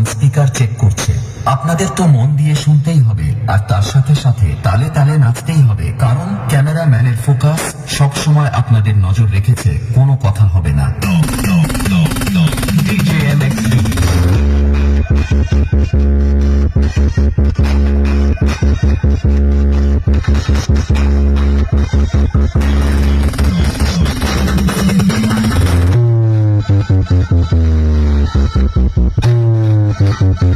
এখন speaker check করছে। আপনাদের তো মন দিয়ে শুনতেই হবে, আর তার সাথে সাথে তালে তালে নাচতেই হবে, কারণ ক্যামেরাম্যানের ফোকাস সবসময় আপনাদের নজর রেখেছে, কোনো কথা হবে না। DJ MXD। Thank you.